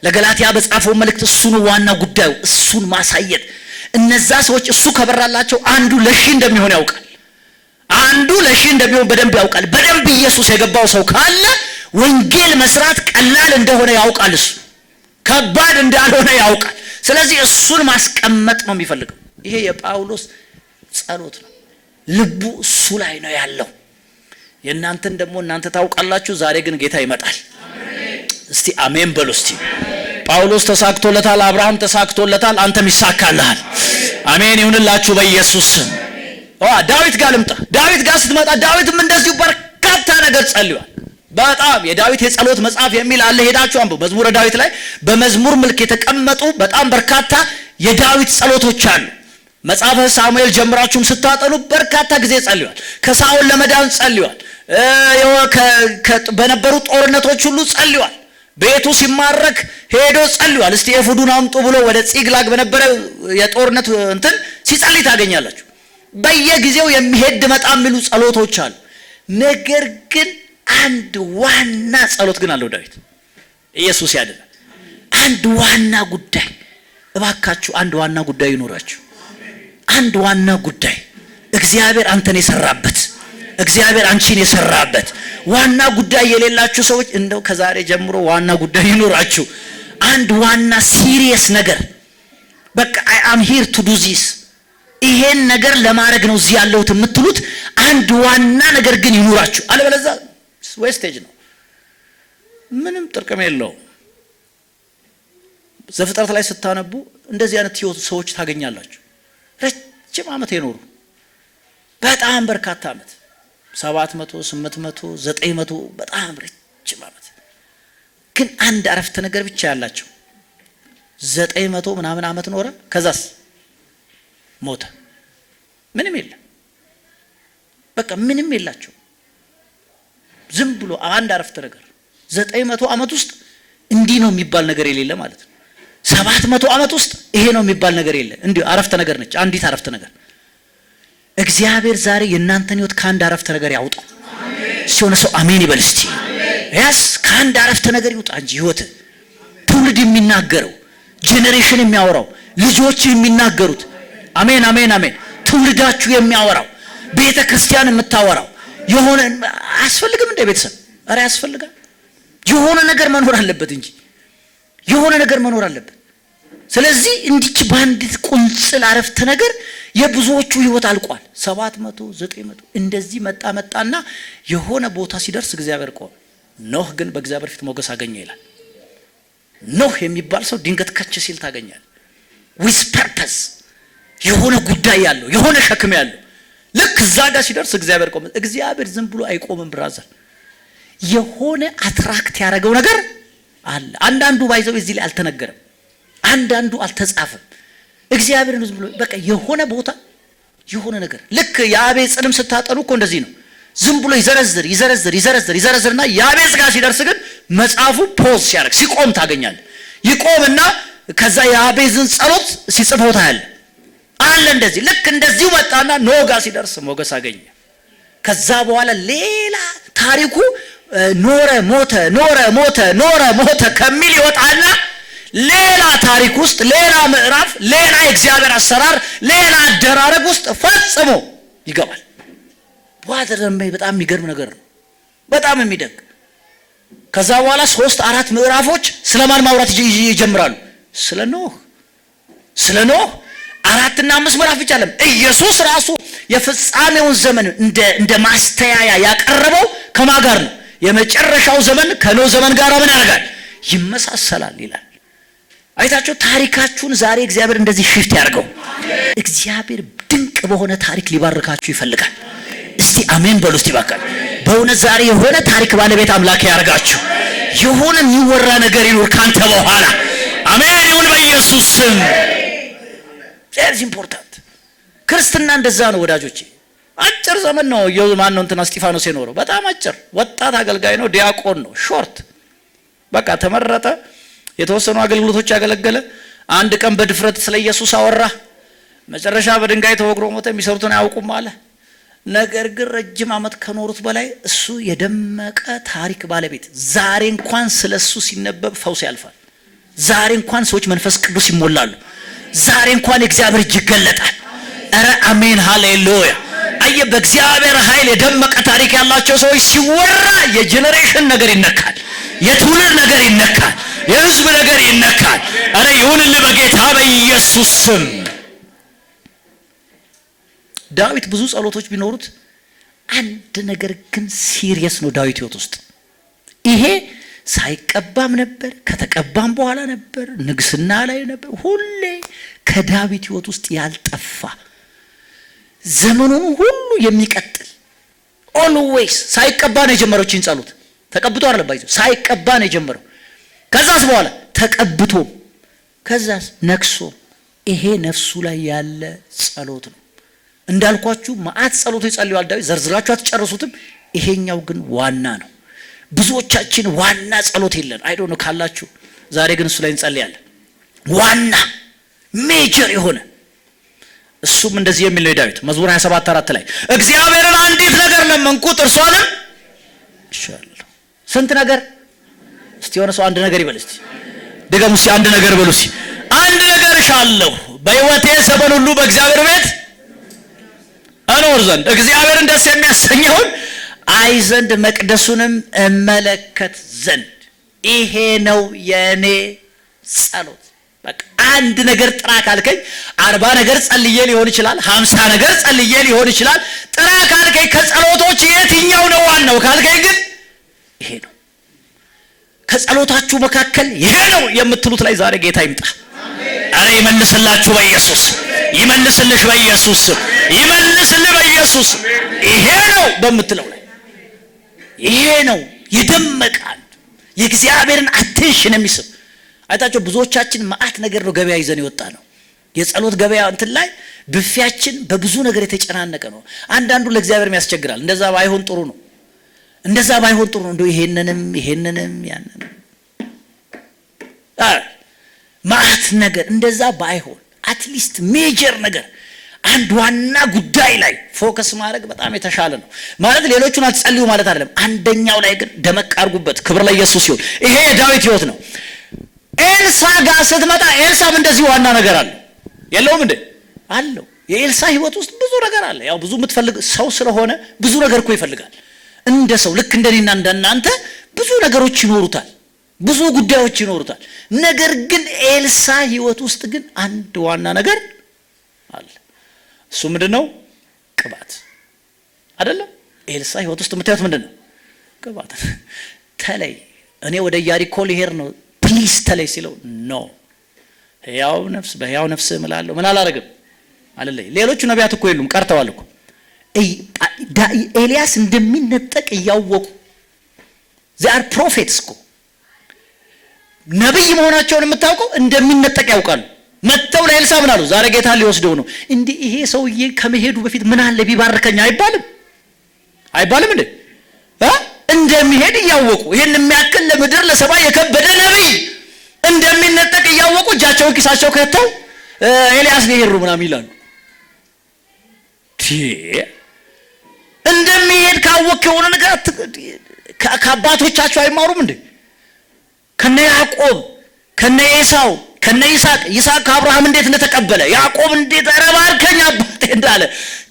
ለገላትያ በጻፈው መልእክት እሱ ነው ዋና ጉዳዩ፣ እሱን ማሳየት። እነዛ ሰዎች እሱ ከበራላቸው አንዱ ለሺህ እንደሚሆን ያውቃል። አንዱ ለሺህ እንደሚሆን በደንብ ያውቃል። በደንብ ኢየሱስ የገባው ሰው ካለ ወንጌል መስራት ቀላል እንደሆነ ያውቃል። እሱ ከባድ እንዳልሆነ ያውቃል። ስለዚህ እሱን ማስቀመጥ ነው የሚፈልገው። ይሄ የጳውሎስ ጸሎት ነው። ልቡ እሱ ላይ ነው ያለው። የእናንተን ደግሞ እናንተ ታውቃላችሁ። ዛሬ ግን ጌታ ይመጣል። እስቲ አሜን በሉ እስቲ። ጳውሎስ ተሳክቶለታል፣ አብርሃም ተሳክቶለታል፣ አንተም ይሳካልሃል። አሜን ይሁንላችሁ በኢየሱስ ስም። ዳዊት ጋር ልምጣ። ዳዊት ጋር ስትመጣ ዳዊትም እንደዚሁ በርካታ ነገር ጸልዩዋል። በጣም የዳዊት የጸሎት መጽሐፍ የሚል አለ፣ ሄዳችሁ አንብቡ። መዝሙረ ዳዊት ላይ በመዝሙር መልክ የተቀመጡ በጣም በርካታ የዳዊት ጸሎቶች አሉ። መጽሐፈ ሳሙኤል ጀምራችሁም ስታጠኑ በርካታ ጊዜ ጸልዩዋል። ከሳኦል ለመዳን ጸልዩዋል። በነበሩ ጦርነቶች ሁሉ ጸልዩዋል። ቤቱ ሲማረክ ሄዶ ጸልዩዋል። እስቲ ኤፉዱን አምጡ ብሎ ወደ ጺግላግ በነበረ የጦርነት እንትን ሲጸልይ ታገኛላችሁ። በየጊዜው የሚሄድ መጣ የሚሉ ጸሎቶች አሉ። ነገር ግን አንድ ዋና ጸሎት ግን አለው ዳዊት። ኢየሱስ ያድናል። አንድ ዋና ጉዳይ፣ እባካችሁ አንድ ዋና ጉዳይ ይኖራችሁ። አንድ ዋና ጉዳይ እግዚአብሔር አንተን የሰራበት፣ እግዚአብሔር አንቺን የሰራበት ዋና ጉዳይ የሌላችሁ ሰዎች እንደው ከዛሬ ጀምሮ ዋና ጉዳይ ይኖራችሁ። አንድ ዋና ሲሪየስ ነገር፣ በቃ I am here to do this፣ ይሄን ነገር ለማድረግ ነው እዚህ ያለሁት የምትሉት አንድ ዋና ነገር ግን ይኖራችሁ። አለበለዚያ ዌስቴጅ ነው፣ ምንም ጥቅም የለውም። ዘፍጥረት ላይ ስታነቡ እንደዚህ አይነት ሰዎች ታገኛላችሁ። ረጅም ዓመት የኖሩ በጣም በርካታ ዓመት 700 800 900 በጣም ረጅም ዓመት ግን አንድ አረፍተ ነገር ብቻ ያላቸው 900 ምናምን ዓመት ኖረ። ከዛስ ሞተ። ምንም የለም። በቃ ምንም የላቸው። ዝም ብሎ አንድ አረፍተ ነገር 900 ዓመት ውስጥ እንዲህ ነው የሚባል ነገር የሌለ ማለት ነው። 700 ዓመት ውስጥ ይሄ ነው የሚባል ነገር የለ። እንዲሁ አረፍተ ነገር ነች፣ አንዲት አረፍተ ነገር። እግዚአብሔር ዛሬ የእናንተን ህይወት ከአንድ አረፍተ ነገር ያውጣው። ሲሆነ ሰው አሜን ይበል እስቲ። ያስ ከአንድ አረፍተ ነገር ይውጣ እንጂ ህይወት ትውልድ የሚናገረው ጄኔሬሽን የሚያወራው ልጆች የሚናገሩት አሜን አሜን አሜን ትውልዳችሁ የሚያወራው ቤተ ክርስቲያን የምታወራው የሆነ አያስፈልግም እንደ ቤተሰብ አረ ያስፈልጋል የሆነ ነገር መኖር አለበት እንጂ የሆነ ነገር መኖር አለበት ስለዚህ እንዲች ባንዲት ቁንጽል አረፍተ ነገር የብዙዎቹ ህይወት አልቋል 700 900 እንደዚህ መጣና የሆነ ቦታ ሲደርስ እግዚአብሔር ቆመ ኖህ ግን በእግዚአብሔር ፊት ሞገስ አገኘ ይላል ኖህ የሚባል ሰው ድንገት ከች ሲል ታገኛል with purpose የሆነ ጉዳይ ያለው የሆነ ሸክም ያለው ልክ እዛ ጋር ሲደርስ እግዚአብሔር ቆመ እግዚአብሔር ዝም ብሎ አይቆምም ብራዘር የሆነ አትራክት ያደረገው ነገር አለ አንዳንዱ ባይዘው እዚህ ላይ አልተነገረም አንዳንዱ አልተጻፈም እግዚአብሔርን ዝም ብሎ በቃ የሆነ ቦታ የሆነ ነገር ልክ ያቤጽንም ስታጠኑ እኮ እንደዚህ ነው ዝም ብሎ ይዘረዝርና ያቤጽ ጋር ሲደርስ ግን መጽሐፉ ፖዝ ሲያደርግ ሲቆም ታገኛለህ ይቆምና ከዛ ያቤጽን ጸሎት ሲጽፈው ታያለህ አለ እንደዚህ ልክ እንደዚሁ መጣና ኖህ ጋር ሲደርስ ሞገስ አገኘ ከዛ በኋላ ሌላ ታሪኩ ኖረ ሞተ ከሚል ይወጣና ሌላ ታሪክ ውስጥ ሌላ ምዕራፍ ሌላ እግዚአብሔር አሰራር ሌላ አደራረግ ውስጥ ፈጽሞ ይገባል ዋደረመይ በጣም የሚገርም ነገር ነው በጣም የሚደግ ከዛ በኋላ 3-4 ምዕራፎች ስለማን ማውራት ይጀምራሉ ስለ ኖህ 4 እና 5 ምዕራፍ ብቻ አይደለም ኢየሱስ ራሱ የፍጻሜውን ዘመን እንደ ማስተያያ ያቀረበው ከማን ጋር ነው የመጨረሻው ዘመን ከኖህ ዘመን ጋር ምን ያደርጋል ይመሳሰላል ይላል አይታችሁ ታሪካችሁን ዛሬ እግዚአብሔር እንደዚህ ሽፍት ያርገው እግዚአብሔር ድንቅ በሆነ ታሪክ ሊባርካችሁ ይፈልጋል እስቲ አሜን በሉ እስቲ ባካል በእውነት ዛሬ የሆነ ታሪክ ባለቤት አምላክ ያርጋችሁ የሆነ የሚወራ ነገር ይኖር ካንተ በኋላ አሜን ይሁን በኢየሱስ ስም that's important ክርስትና እንደዛ ነው ወዳጆቼ አጭር ዘመን ነው የማን ነው እንትና እስጢፋኖስ የኖረው በጣም አጭር ወጣት አገልጋይ ነው ዲያቆን ነው ሾርት በቃ ተመረጠ የተወሰኑ አገልግሎቶች ያገለገለ አንድ ቀን በድፍረት ስለ ኢየሱስ አወራ መጨረሻ በድንጋይ ተወግሮ ሞተ የሚሰሩትን አያውቁም አለ ነገር ግን ረጅም ዓመት ከኖሩት በላይ እሱ የደመቀ ታሪክ ባለቤት ዛሬ እንኳን ስለሱ ሲነበብ ፈውስ ያልፋል ዛሬ እንኳን ሰዎች መንፈስ ቅዱስ ይሞላሉ ዛሬ እንኳን እግዚአብሔር እጅ ይገለጣል አረ አሜን ሃሌሉያ አየ በእግዚአብሔር ኃይል የደመቀ ታሪክ ያላቸው ሰዎች ሲወራ የጄኔሬሽን ነገር ይነካል የትውልድ ነገር ይነካል የህዝብ ነገር ይነካል አረ ይሁንልህ በጌታ በኢየሱስ ስም ዳዊት ብዙ ጸሎቶች ቢኖሩት አንድ ነገር ግን ሲሪየስ ነው ዳዊት ህይወት ውስጥ ይሄ ሳይቀባም ነበር ከተቀባም በኋላ ነበር ንግስና ላይ ነበር ሁሌ ከዳዊት ህይወት ውስጥ ያልጠፋ ዘመኑን ሁሉ የሚቀጥል always ሳይቀባ ነው የጀመረው እቺን ጸሎት ተቀብቶ አይደለም ባይዘው ሳይቀባ ነው የጀመረው ከዛስ በኋላ ተቀብቶ ከዛስ ነክሶ ይሄ ነፍሱ ላይ ያለ ጸሎት ነው እንዳልኳችሁ ማአት ጸሎት ይጸልያል ዳዊት ዘርዝራችሁ አትጨርሱትም ይሄኛው ግን ዋና ነው ብዙዎቻችን ዋና ጸሎት የለን አይ ዶንት ኖ ካላችሁ ዛሬ ግን እሱ ላይ እንጸልያለን ዋና ሜጀር የሆነ እሱም እንደዚህ የሚል ነው ዳዊት መዝሙር 27:4 ላይ እግዚአብሔርን አንዲት ነገር ለመንኩት እርሷንም እሻለሁ ስንት ነገር እስቲ የሆነ ሰው አንድ ነገር ይበል እስቲ ደጋሙ እስቲ አንድ ነገር በሉ እስቲ አንድ ነገር እሻለሁ በህይወቴ ዘመን ሁሉ በእግዚአብሔር ቤት አኖር ዘንድ እግዚአብሔርን ደስ የሚያሰኘውን አይ ዘንድ መቅደሱንም እመለከት ዘንድ ይሄ ነው የኔ ጸሎት በቃ አንድ ነገር ጥራ ካልከኝ 40 ነገር ጸልዬ ሊሆን ይችላል 50 ነገር ጸልዬ ሊሆን ይችላል ጥራ ካልከኝ ከጸሎቶች የትኛው ነው ዋናው ካልከኝ ግን ይሄ ነው ከጸሎታችሁ መካከል ይሄ ነው የምትሉት ላይ ዛሬ ጌታ ይምጣ አረ ይመልስላችሁ በኢየሱስ ይመልስልሽ በኢየሱስ ይመልስልህ በኢየሱስ ይሄ ነው በምትለው ላይ ይሄ ነው ይደመቃል የእግዚአብሔርን አቴንሽን የሚስብ አይታችሁ ብዙዎቻችን ማአት ነገር ነው ገበያ ይዘን ይወጣ ነው የጸሎት ገበያ እንትን ላይ ብፊያችን በብዙ ነገር የተጨናነቀ ነው አንዳንዱ ለእግዚአብሔር የሚያስቸግራል እንደዛ ባይሆን ጥሩ ነው እንደው ይሄንንም ያንንም ማአት ነገር እንደዛ ባይሆን አትሊስት ሜጀር ነገር አንድ ዋና ጉዳይ ላይ ፎከስ ማድረግ በጣም የተሻለ ነው ማለት ሌሎቹን አትጸልዩ ማለት አይደለም አንደኛው ላይ ግን ደመቅ አርጉበት ክብር ለኢየሱስ ይሁን ይሄ የዳዊት ህይወት ነው ኤልሳ ጋር ስትመጣ ኤልሳም እንደዚህ ዋና ነገር አለ የለውም እንዴ? አለው። የኤልሳ ህይወት ውስጥ ብዙ ነገር አለ። ያው ብዙ የምትፈልግ ሰው ስለሆነ ብዙ ነገር እኮ ይፈልጋል። እንደ ሰው ልክ እንደኔና እንደናንተ ብዙ ነገሮች ይኖሩታል፣ ብዙ ጉዳዮች ይኖሩታል። ነገር ግን ኤልሳ ህይወት ውስጥ ግን አንድ ዋና ነገር አለ። እሱ ምንድነው? ቅባት አይደለም? ኤልሳ ህይወት ውስጥ የምታዩት ምንድነው? ቅባት። ተለይ እኔ ወደ ኢያሪኮ ልሄድ ነው ፕሊዝ ተለይ ሲለው ኖ ሕያው ነፍስ በሕያው ነፍስ እምላለሁ ምን አላረግም አለለይ። ሌሎቹ ነቢያት እኮ የሉም ቀርተዋል እኮ። ኤልያስ እንደሚነጠቅ እያወቁ ዚአር ፕሮፌትስ እኮ ነብይ መሆናቸውን የምታውቀው እንደሚነጠቅ ያውቃሉ። መጥተው ለኤልሳ ምን አሉ? ዛሬ ጌታ ሊወስደው ነው። እንዴ ይሄ ሰውዬ ከመሄዱ በፊት ምን አለ ቢባርከኝ አይባልም? አይባልም እንዴ? እንደሚሄድ እያወቁ ይሄን የሚያክል ለምድር ለሰማይ የከበደ ነብይ እንደሚነጠቅ እያወቁ እጃቸውን ኪሳቸው ከተው ኤልያስ ሊሄድ ነው ምናምን ይላሉ። እንደሚሄድ ካወቅ የሆነ ነገር ከአባቶቻቸው አይማሩም እንዴ? ከነ ያዕቆብ ከነ ኤሳው ከነ ይስሐቅ ከአብርሃም እንዴት እንደተቀበለ ያዕቆብ እንዴት ረባርከኝ አባቴ እንዳለ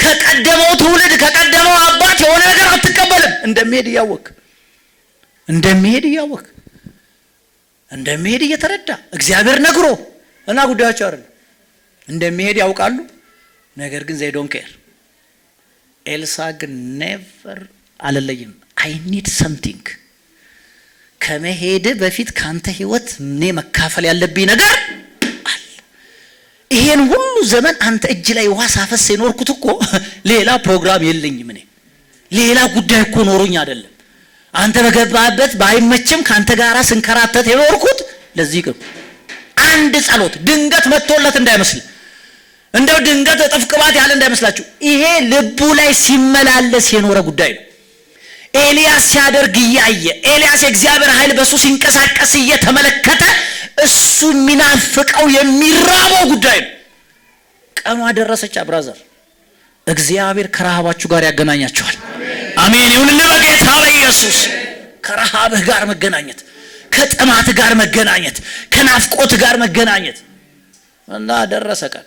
ከቀደመው ትውልድ ከቀደመው አባት የሆነ ነገር አትቀበልም። እንደሚሄድ እየተረዳ እግዚአብሔር ነግሮ እና ጉዳዮች አይደል እንደሚሄድ ያውቃሉ። ነገር ግን they don't care። ኤልሳ ግን never አለለይም I need something ከመሄድ በፊት ካንተ ህይወት እኔ መካፈል ያለብኝ ነገር አለ። ይሄን ሁሉ ዘመን አንተ እጅ ላይ ውሃ ሳፈስ የኖርኩት እኮ ሌላ ፕሮግራም የለኝም። እኔ ሌላ ጉዳይ እኮ ኖሮኝ አይደለም። አንተ በገባበት ባይመችም ካንተ ጋራ ስንከራተት የኖርኩት ለዚህ ነው። አንድ ጸሎት ድንገት መጥቶለት እንዳይመስል፣ እንደው ድንገት እጥፍ ቅባት ያለ እንዳይመስላችሁ። ይሄ ልቡ ላይ ሲመላለስ የኖረ ጉዳይ ነው። ኤልያስ ሲያደርግ እያየ ኤልያስ የእግዚአብሔር ኃይል በሱ ሲንቀሳቀስ እየተመለከተ እሱ የሚናፍቀው የሚራበው ጉዳይ ነው። ቀኗ ደረሰች። ብራዘር እግዚአብሔር ከረሃባችሁ ጋር ያገናኛችኋል። አሜን ይሁንልህ በጌታ በኢየሱስ። ከረሃብህ ጋር መገናኘት፣ ከጥማት ጋር መገናኘት፣ ከናፍቆት ጋር መገናኘት እና ደረሰ ቀን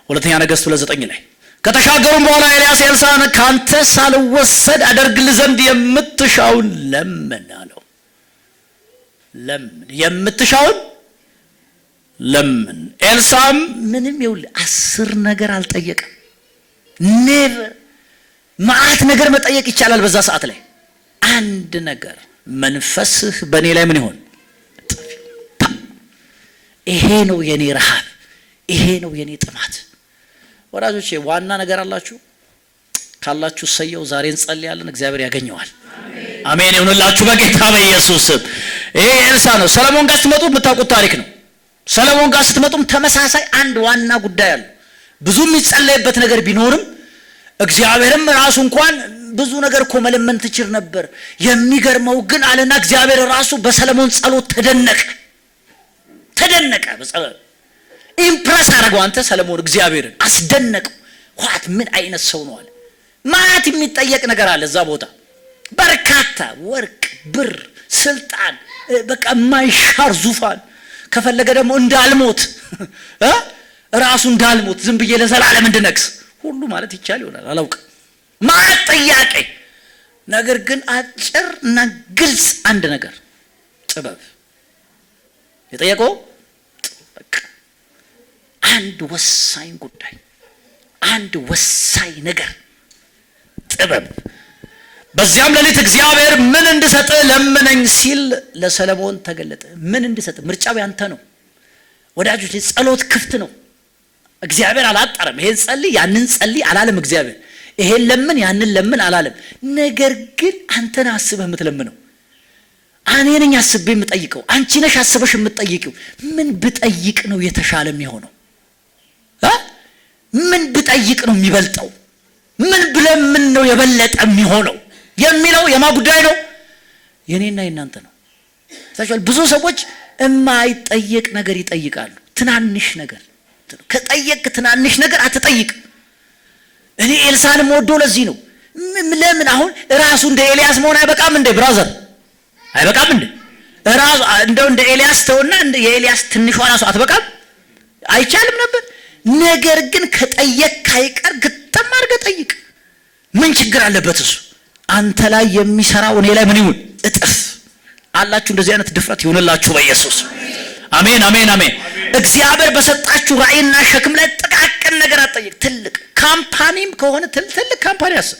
ሁለተኛ ነገሥት 2:9 ላይ ከተሻገሩም በኋላ ኤልያስ ኤልሳዕን ካንተ ሳልወሰድ አደርግልህ ዘንድ የምትሻውን ለምን አለው። የምትሻውን ለምን። ኤልሳዕም ምንም ይኸውልህ 10 ነገር አልጠየቀም። ኔቨር መዓት ነገር መጠየቅ ይቻላል በዛ ሰዓት ላይ። አንድ ነገር መንፈስህ በእኔ ላይ ምን ይሆን? ይሄ ነው የኔ ረሃብ፣ ይሄ ነው የኔ ጥማት። ወዳጆቼ ዋና ነገር አላችሁ ካላችሁ ሰየው ዛሬ እንጸልያለን፣ እግዚአብሔር ያገኘዋል። አሜን ይሁንላችሁ በጌታ በኢየሱስ። ይሄ ኤልሳዕ ነው። ሰለሞን ጋር ስትመጡ የምታውቁት ታሪክ ነው። ሰለሞን ጋር ስትመጡም ተመሳሳይ አንድ ዋና ጉዳይ አለ። ብዙ የሚጸለይበት ነገር ቢኖርም እግዚአብሔርም ራሱ እንኳን ብዙ ነገር እኮ መለመን ትችል ነበር። የሚገርመው ግን አለና እግዚአብሔር ራሱ በሰለሞን ጸሎት ተደነቀ። በጸሎት ኢምፕረስ አደረገው። አንተ ሰለሞን እግዚአብሔርን አስደነቀው። ዋት ምን አይነት ሰው ነው አለ። ማት የሚጠየቅ ነገር አለ እዛ ቦታ። በርካታ ወርቅ፣ ብር፣ ስልጣን፣ በቃ የማይሻር ዙፋን፣ ከፈለገ ደግሞ እንዳልሞት ራሱ እንዳልሞት ዝም ብዬ ለዘላለም እንድነግስ ሁሉ ማለት ይቻል ይሆናል አላውቅም። ማት ጥያቄ። ነገር ግን አጭር እና ግልጽ አንድ ነገር ጥበብ የጠየቀው አንድ ወሳኝ ጉዳይ፣ አንድ ወሳኝ ነገር ጥበብ። በዚያም ሌሊት እግዚአብሔር ምን እንድሰጥ ለምነኝ ሲል ለሰለሞን ተገለጠ። ምን እንድሰጥ? ምርጫው ያንተ ነው ወዳጆች። ጸሎት ክፍት ነው። እግዚአብሔር አላጣረም። ይሄን ጸልይ ያንን ጸልይ አላለም እግዚአብሔር። ይሄን ለምን ያንን ለምን አላለም። ነገር ግን አንተን አስበህ የምትለምነው፣ እኔ ነኝ አስቤ የምጠይቀው፣ አንቺ ነሽ አስበሽ የምትጠይቂው። ምን ብጠይቅ ነው የተሻለ የሚሆነው? ምን ብጠይቅ ነው የሚበልጠው? ምን ብለምን ነው የበለጠ የሚሆነው የሚለው የማ ጉዳይ ነው? የኔና የናንተ ነው። ታውቃለህ ብዙ ሰዎች የማይጠየቅ ነገር ይጠይቃሉ። ትናንሽ ነገር ከጠየቅ ትናንሽ ነገር አትጠይቅ። እኔ ኤልሳዕንም ወዶ ለዚህ ነው። ለምን አሁን ራሱ እንደ ኤልያስ መሆን አይበቃም እንደ ብራዘር? አይበቃም እንዴ? ራሱ እንደ ኤልያስ ተውና እንደ የኤልያስ ትንሿ ራሱ አትበቃም? አይቻልም ነበር? ነገር ግን ከጠየቅ አይቀር ግጥም አድርገህ ጠይቅ። ምን ችግር አለበት? እሱ አንተ ላይ የሚሰራው እኔ ላይ ምን ይሁን እጥፍ አላችሁ። እንደዚህ አይነት ድፍረት ይሁንላችሁ በኢየሱስ አሜን፣ አሜን፣ አሜን። እግዚአብሔር በሰጣችሁ ራእይና ሸክም ላይ ጥቃቅን ነገር አትጠይቅ። ትልቅ ካምፓኒም ከሆነ ትልቅ ካምፓኒ አስብ።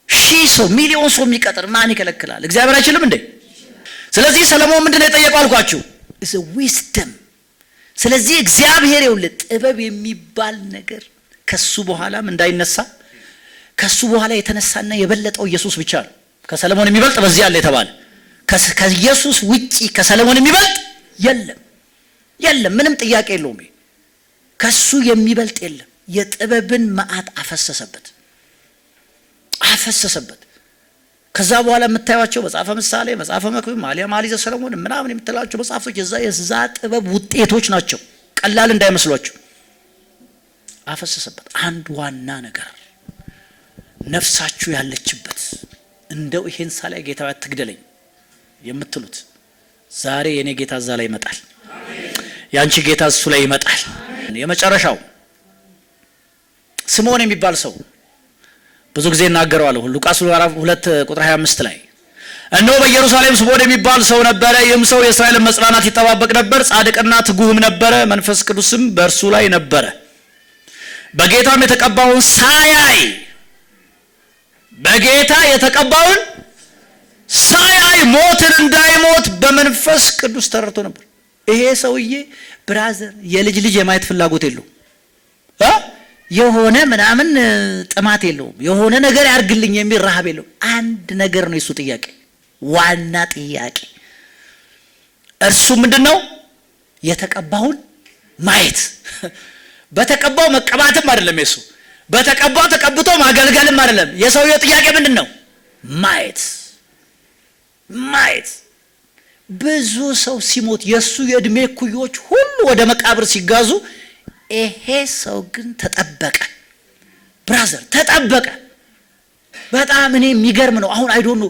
1000 ሰው ሚሊዮን ሰው የሚቀጥር ማን ይከለክላል? እግዚአብሔር አይችልም እንዴ? ስለዚህ ሰለሞን ምንድነው የጠየቀው አልኳችሁ? is a wisdom። ስለዚህ እግዚአብሔር ይኸውልህ ጥበብ የሚባል ነገር ከሱ በኋላም እንዳይነሳ ከሱ በኋላ የተነሳና የበለጠው ኢየሱስ ብቻ ነው። ከሰለሞን የሚበልጥ በዚህ አለ የተባለ ከኢየሱስ ውጪ ከሰለሞን የሚበልጥ የለም። ምንም ጥያቄ የለውም። ከሱ የሚበልጥ የለም። የጥበብን መዓት አፈሰሰበት። ከዛ በኋላ የምታዩቸው መጽሐፈ ምሳሌ፣ መጽሐፈ መክብብ፣ መኃልየ ሰሎሞን ምናምን የምትላቸው መጽሐፎች የዛ ጥበብ ውጤቶች ናቸው። ቀላል እንዳይመስሏቸው አፈሰሰበት። አንድ ዋና ነገር ነፍሳችሁ ያለችበት እንደው ይሄን ሳላይ ጌታ አትግደለኝ የምትሉት ዛሬ የኔ ጌታ እዛ ላይ ይመጣል። ያንቺ ጌታ እሱ ላይ ይመጣል። የመጨረሻው ስምዖን የሚባል ሰው ብዙ ጊዜ እናገረዋለሁ። ሉቃስ 2:25 ላይ እነሆ በኢየሩሳሌም ስምዖን የሚባል ሰው ነበረ። ይህም ሰው የእስራኤልን መጽናናት ይጠባበቅ ነበር። ጻድቅና ትጉህም ነበረ፣ መንፈስ ቅዱስም በእርሱ ላይ ነበረ። በጌታም የተቀባውን ሳያይ ሞትን እንዳይሞት በመንፈስ ቅዱስ ተረድቶ ነበር። ይሄ ሰውዬ ብራዘር የልጅ የማየት ፍላጎት የለውም። የሆነ ምናምን ጥማት የለውም። የሆነ ነገር ያርግልኝ የሚል ረሃብ የለውም። አንድ ነገር ነው የሱ ጥያቄ፣ ዋና ጥያቄ። እርሱ ምንድነው? የተቀባውን ማየት። በተቀባው መቀባትም አይደለም የሱ፣ በተቀባው ተቀብቶ ማገልገልም አይደለም። የሰውየው ጥያቄ ምንድነው? ማየት። ብዙ ሰው ሲሞት የሱ የእድሜ ኩዮች ሁሉ ወደ መቃብር ሲጋዙ ይሄ ሰው ግን ተጠበቀ። ብራዘር ተጠበቀ። በጣም እኔ የሚገርም ነው። አሁን አይ ዶንት ኖ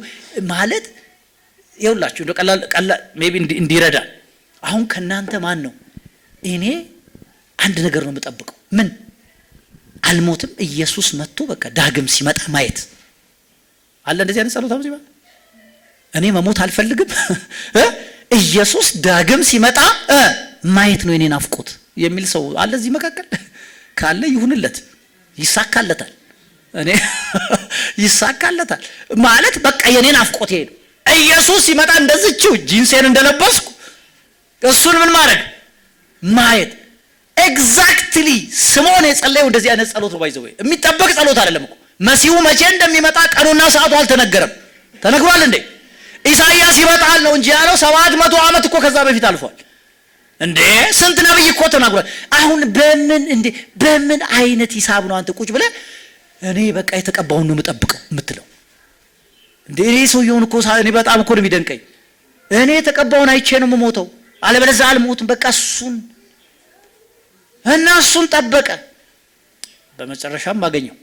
ማለት ይኸውላችሁ እንደ ቀላል ሜቢ እንዲረዳ አሁን ከናንተ ማን ነው እኔ አንድ ነገር ነው የምጠብቀው? ምን አልሞትም፣ ኢየሱስ መጥቶ በቃ ዳግም ሲመጣ ማየት አለ። እንደዚህ አይነት ጸሎት አሁን ሲባል እኔ መሞት አልፈልግም ኢየሱስ ዳግም ሲመጣ ማየት ነው የኔ ናፍቆት የሚል ሰው አለ እዚህ መካከል ካለ ይሁንለት፣ ይሳካለታል። እኔ ይሳካለታል ማለት በቃ የኔ ናፍቆት ይሄ ነው። ኢየሱስ ሲመጣ እንደዚህው ጂንሴን እንደለበስኩ እሱን ምን ማድረግ ማየት። ኤግዛክትሊ ስምዖን የጸለየው እንደዚህ አይነት ጸሎት ነው። ባይዘው የሚጠበቅ ጸሎት አይደለም እኮ። መሲሁ መቼ እንደሚመጣ ቀኑና ሰዓቱ አልተነገረም። ተነግሯል እንዴ? ኢሳይያስ ይመጣል ነው እንጂ ያለው 700 ዓመት እኮ ከዛ በፊት አልፏል እንዴ። ስንት ነብይ እኮ ተናግሯል። አሁን በምን አይነት ሂሳብ ነው አንተ ቁጭ ብለህ እኔ በቃ የተቀባውን ነው የምጠብቀው የምትለው እንዴ? እኔ ሰውየውን እኮ እኔ በጣም እኮ ነው የሚደንቀኝ። እኔ የተቀባውን አይቼ ነው የምሞተው፣ አለበለዚያ አልሞትም። በቃ እሱን ጠበቀ። በመጨረሻም አገኘው።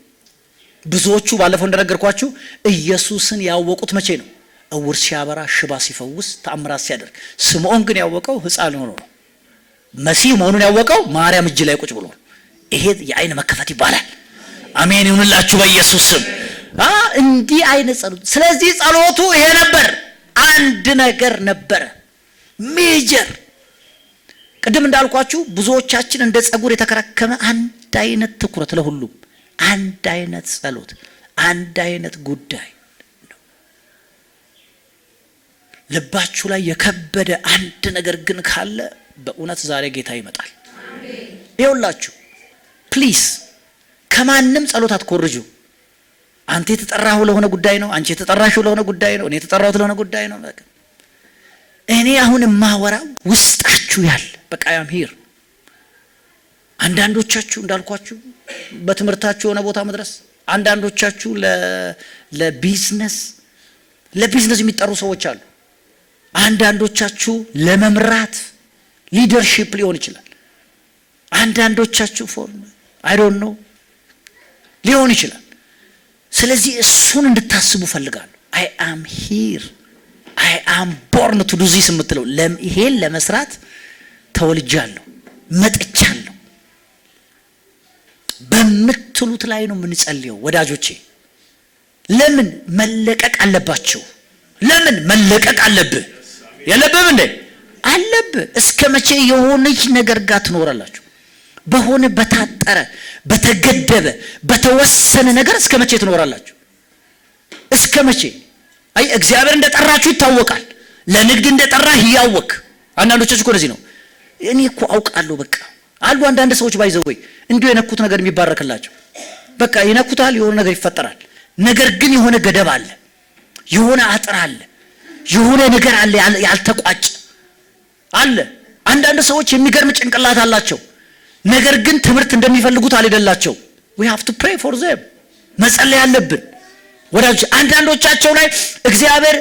ብዙዎቹ ባለፈው እንደነገርኳችሁ ኢየሱስን ያወቁት መቼ ነው? እውር ሲያበራ፣ ሽባ ሲፈውስ፣ ተአምራት ሲያደርግ። ስምዖን ግን ያወቀው ሕፃን ሆኖ ነው። መሲህ መሆኑን ያወቀው ማርያም እጅ ላይ ቁጭ ብሎ ነው። ይሄ የአይን መከፈት ይባላል። አሜን ይሁንላችሁ በኢየሱስ ስም። እንዲህ አይነት ጸሎት። ስለዚህ ጸሎቱ ይሄ ነበር። አንድ ነገር ነበረ ሜጀር። ቅድም እንዳልኳችሁ ብዙዎቻችን እንደ ጸጉር የተከረከመ አንድ አይነት ትኩረት ለሁሉም፣ አንድ አይነት ጸሎት፣ አንድ አይነት ጉዳይ ነው። ልባችሁ ላይ የከበደ አንድ ነገር ግን ካለ በእውነት ዛሬ ጌታ ይመጣል። ይኸውላችሁ ፕሊዝ ከማንም ጸሎት አትኮርጁ። አንተ የተጠራኸው ለሆነ ጉዳይ ነው፣ አንቺ የተጠራሽው ለሆነ ጉዳይ ነው፣ እኔ የተጠራሁት ለሆነ ጉዳይ ነው። በቃ እኔ አሁን የማወራው ውስጣችሁ ያለ በቃ ያም ሂር። አንዳንዶቻችሁ እንዳልኳችሁ በትምህርታችሁ የሆነ ቦታ መድረስ፣ አንዳንዶቻችሁ ለቢዝነስ የሚጠሩ ሰዎች አሉ። አንዳንዶቻችሁ ለመምራት ሊደርሺፕ ሊሆን ይችላል። አንዳንዶቻችሁ ፎር አይ ዶንት ኖ ሊሆን ይችላል። ስለዚህ እሱን እንድታስቡ ፈልጋለሁ። አይ አም ሂር አይ አም ቦርን ቱ ዱ ዚስ የምትለው ይሄን ለመስራት ተወልጃለሁ መጥቻለሁ በምትሉት ላይ ነው የምንጸልየው ወዳጆቼ። ለምን መለቀቅ አለባችሁ? ለምን መለቀቅ አለብህ? የለብህም እንዴ? አለብህ። እስከ መቼ የሆነች ነገር ጋር ትኖራላችሁ? በሆነ በታጠረ በተገደበ በተወሰነ ነገር እስከ መቼ ትኖራላችሁ? እስከ መቼ? አይ እግዚአብሔር እንደጠራችሁ ይታወቃል። ለንግድ እንደጠራህ ያወቅ። አንዳንዶቻችሁ እኮ ለዚህ ነው እኔ እኮ አውቃለሁ በቃ አሉ አንዳንድ ሰዎች ባይዘው እንዲሁ የነኩት ነገር የሚባረክላቸው በቃ ይነኩታል፣ የሆነ ነገር ይፈጠራል። ነገር ግን የሆነ ገደብ አለ፣ የሆነ አጥር አለ፣ የሆነ ነገር አለ ያልተቋጨ አለ። አንዳንድ ሰዎች የሚገርም ጭንቅላት አላቸው፣ ነገር ግን ትምህርት እንደሚፈልጉት አልሄደላቸው። we have to pray for them መጸለይ አለብን ወዳጆች። አንዳንዶቻቸው ላይ እግዚአብሔር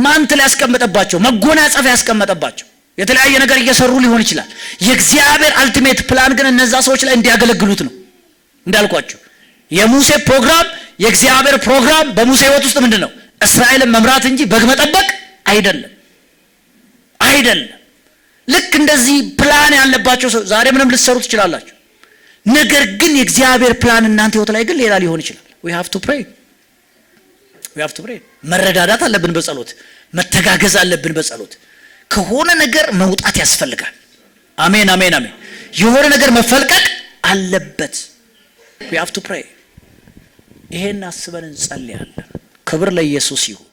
ማንተል ያስቀመጠባቸው መጎናጸፊያ ያስቀመጠባቸው የተለያየ ነገር እየሰሩ ሊሆን ይችላል። የእግዚአብሔር አልቲሜት ፕላን ግን እነዛ ሰዎች ላይ እንዲያገለግሉት ነው። እንዳልኳችሁ የሙሴ ፕሮግራም የእግዚአብሔር ፕሮግራም በሙሴ ሕይወት ውስጥ ምንድነው? እስራኤልን መምራት እንጂ በግ መጠበቅ አይደለም። ልክ እንደዚህ ፕላን ያለባቸው ሰው ዛሬ ምንም ልትሰሩ ትችላላችሁ። ነገር ግን የእግዚአብሔር ፕላን እናንተ ሕይወት ላይ ግን ሌላ ሊሆን ይችላል። we have to pray መረዳዳት አለብን በጸሎት መተጋገዝ አለብን በጸሎት ከሆነ ነገር መውጣት ያስፈልጋል። አሜን። የሆነ ነገር መፈልቀቅ አለበት። we have to pray። ይሄን አስበን እንጸልያለን። ክብር ለኢየሱስ ይሁን።